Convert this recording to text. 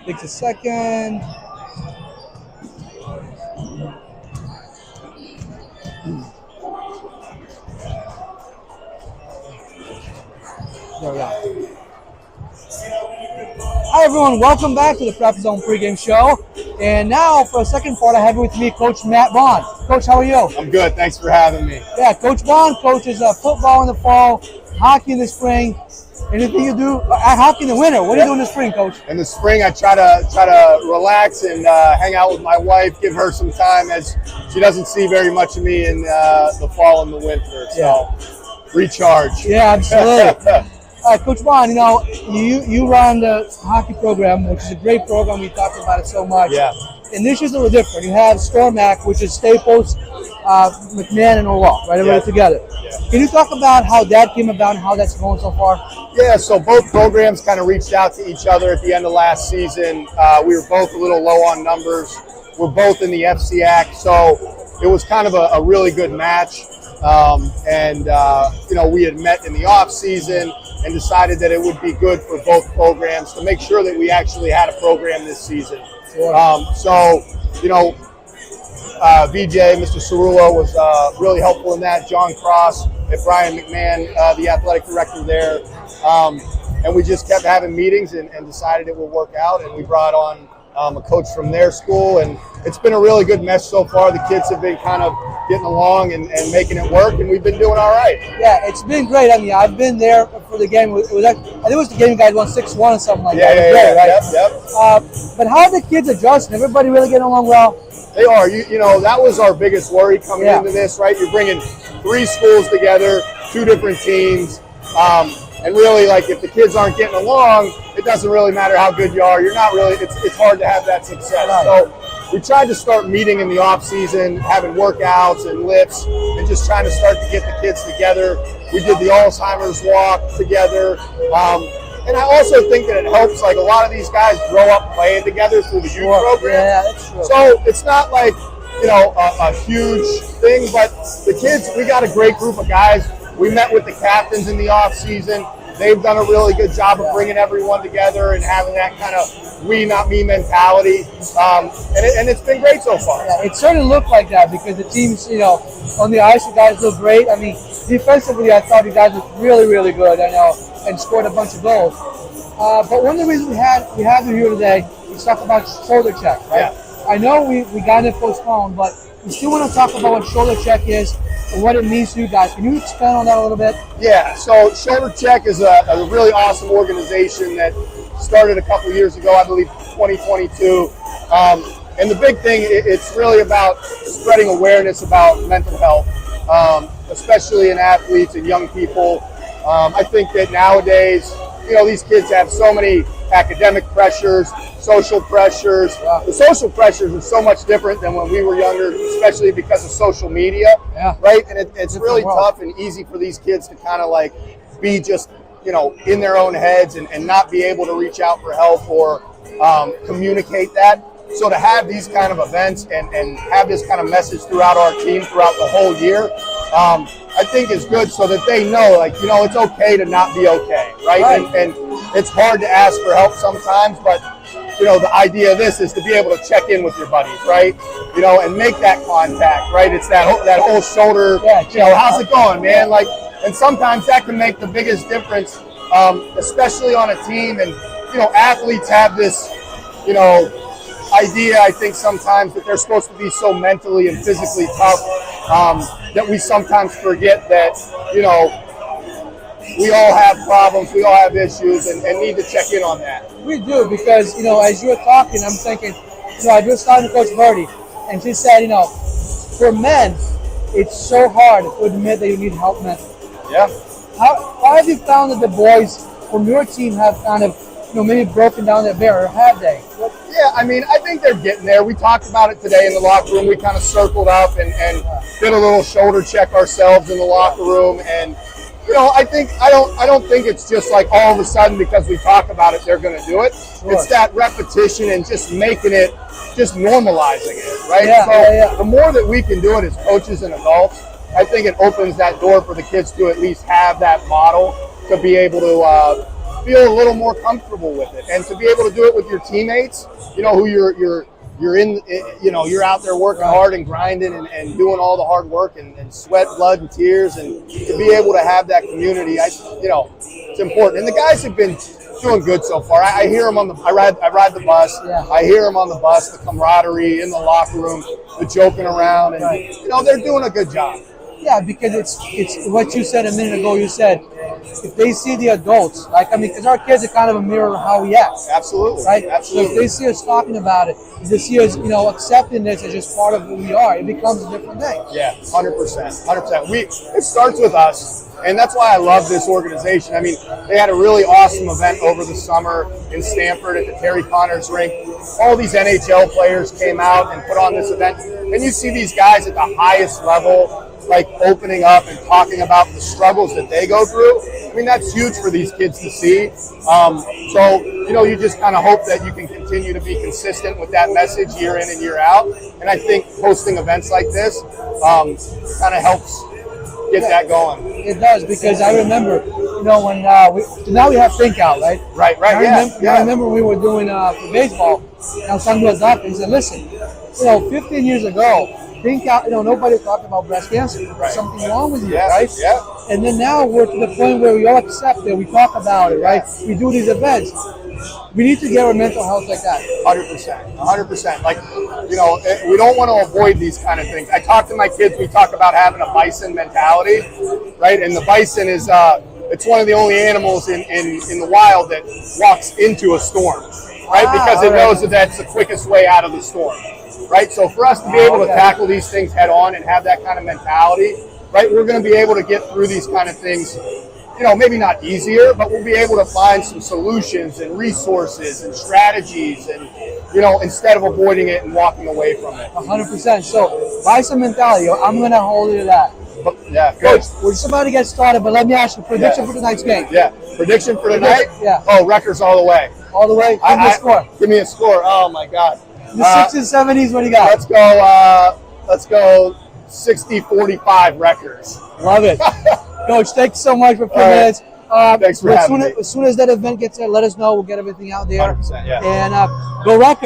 Takes a second. There we go. Hi everyone, welcome back to the Prep Zone pregame show. And now for the second part, I have with me Coach Matt Bohn. Coach, how are you? I'm good. Thanks for having me. Yeah, Coach Bohn coaches football in the fall, hockey in the spring. Anything you do hockey in the winter? What do you do in the spring, Coach? In the spring, I try to relax and hang out with my wife, give her some time as she doesn't see very much of me in the fall and the winter. So recharge. Yeah, absolutely. All right, Coach Bohn, you run the hockey program, which is a great program. We talked about it so much. Yeah. And this year's a little different. You have Stormac, which is Staples, McMahon, and O'Rourke, right? Everybody together. Yeah. Can you talk about how that came about and how that's going so far? Yeah, so both programs kind of reached out to each other at the end of last season. We were both a little low on numbers. We're both in the FCAC, so it was kind of a really good match. We had met in the off season and decided that it would be good for both programs to make sure that we actually had a program this season. Sure. VJ, Mr. Cerullo was really helpful in that. John Cross and Brian McMahon, the athletic director there. And we just kept having meetings and decided it would work out. And we brought on a coach from their school. And it's been a really good mesh so far. The kids have been kind of getting along and making it work. And we've been doing all right. Yeah, it's been great. I mean, I've been there for the game. I think it was the game you guys won 6-1 or something like that. Yep. But how are the kids adjusting? Everybody really getting along well? They are. That was our biggest worry coming into this, right? You're bringing 3 schools together, 2 different teams. And really, like, if the kids aren't getting along, it doesn't really matter how good you are. You're not really, it's hard to have that success. Right. So we tried to start meeting in the off season, having workouts and lifts, and just trying to start to get the kids together. We did the Alzheimer's walk together. And I also think that it helps, like, a lot of these guys grow up playing together through the youth program. Yeah, that's true. So it's not like, a huge thing, but the kids, we got a great group of guys. We met with the captains in the off season. They've done a really good job of bringing everyone together and having that kind of we, not me mentality. And it's been great so far. Yeah, it certainly looked like that because the teams, on the ice, you guys look great. I mean, defensively, I thought you guys looked really, really good, and scored a bunch of goals. But one of the reasons we have you here today is talk about shoulder check, right? Yeah. I know we got it postponed, but we still want to talk about what shoulder check is and what it means to you guys. Can you expand on that a little bit? Yeah, so Shoulder Check is a really awesome organization that started a couple years ago, I believe 2022. And the big thing, it's really about spreading awareness about mental health, especially in athletes and young people. I think that nowadays, these kids have so many academic pressures, social pressures. The social pressures are so much different than when we were younger, especially because of social media, right? And it's really tough and easy for these kids to kind of like be just, in their own heads and not be able to reach out for help or communicate that. So to have these kind of events and have this kind of message throughout our team throughout the whole year, I think is good so that they know, it's okay to not be okay, right? And it's hard to ask for help sometimes, but, the idea of this is to be able to check in with your buddies, right? And make that contact, right? It's that whole shoulder, how's it going, man? And sometimes that can make the biggest difference, especially on a team. And, athletes have this, idea, I think, sometimes that they're supposed to be so mentally and physically tough that we sometimes forget that, we all have problems, we all have issues, and need to check in on that. We do, because, as you were talking, I'm thinking, I just talked to Coach Verdi, and she said, for men, it's so hard to admit that you need help mentally. Yeah. How have you found that the boys from your team have kind of, maybe broken down that barrier? Have they? Yeah, I think they're getting there. We talked about it today in the locker room. We kind of circled up and did a little shoulder check ourselves in the locker room. And, I don't think it's just like all of a sudden because we talk about it, they're going to do it. Sure. It's that repetition and just making it, just normalizing it, right? The more that we can do it as coaches and adults, I think it opens that door for the kids to at least have that model to be able to feel a little more comfortable with it, and to be able to do it with your teammates, you know, who you're in, you know, you're out there working hard and grinding and doing all the hard work and sweat, blood, and tears, and to be able to have that community, you know, it's important. And the guys have been doing good so far. I hear them on the, I ride the bus. Yeah. I hear them on the bus, the camaraderie in the locker room, the joking around, and you know, they're doing a good job. Yeah, because it's what you said a minute ago. You said if they see the adults, like, I mean, because our kids are kind of a mirror of how we act. Absolutely. Right? Absolutely. So if they see us talking about it, if they see us, you know, accepting this as just part of who we are, it becomes a different thing. Yeah, 100%. 100%. It starts with us, and that's why I love this organization. I mean, they had a really awesome event over the summer in Stamford at the Terry Connors rink. All these NHL players came out and put on this event, and you see these guys at the highest level, like opening up and talking about the struggles that they go through. I mean, that's huge for these kids to see. So, you know, you just kind of hope that you can continue to be consistent with that message year in and year out. And I think hosting events like this kind of helps get that going. It does, because I remember, you know, when now we have Think Out, right? Right, I remember when we were doing for baseball, and I was talking to a doctor, he said, listen, you know, 15 years ago, Think Out, you know, nobody talked about breast cancer. There's something wrong with you, right? Yeah. And then now we're to the point where we all accept it, we talk about it, right? We do these events. We need to get our mental health like that. 100%. 100%. Like, you know, we don't want to avoid these kind of things. I talk to my kids, we talk about having a bison mentality, right? And the bison is, it's one of the only animals in the wild that walks into a storm, right? Because it knows that that's the quickest way out of the storm, right? So for us to be able to tackle these things head on and have that kind of mentality, right, we're going to be able to get through these kind of things, you know, maybe not easier, but we'll be able to find some solutions and resources and strategies, and, you know, instead of avoiding it and walking away from it. 100%. So, bison mentality, I'm going to hold you to that. Yeah, good. Coach, we're just about to get started, but let me ask you prediction for tonight's game. Yeah, prediction for tonight? Yeah. Oh, Rutgers all the way. All the way? Give me a score. Give me a score. Oh, my God. The 60s, 70s, what do you got? Let's go 60-45 Rutgers. Love it. Coach, thanks so much for 10 minutes. Thanks for having me. As soon as that event gets there, let us know. We'll get everything out there. 100%, yeah. And go Rutgers.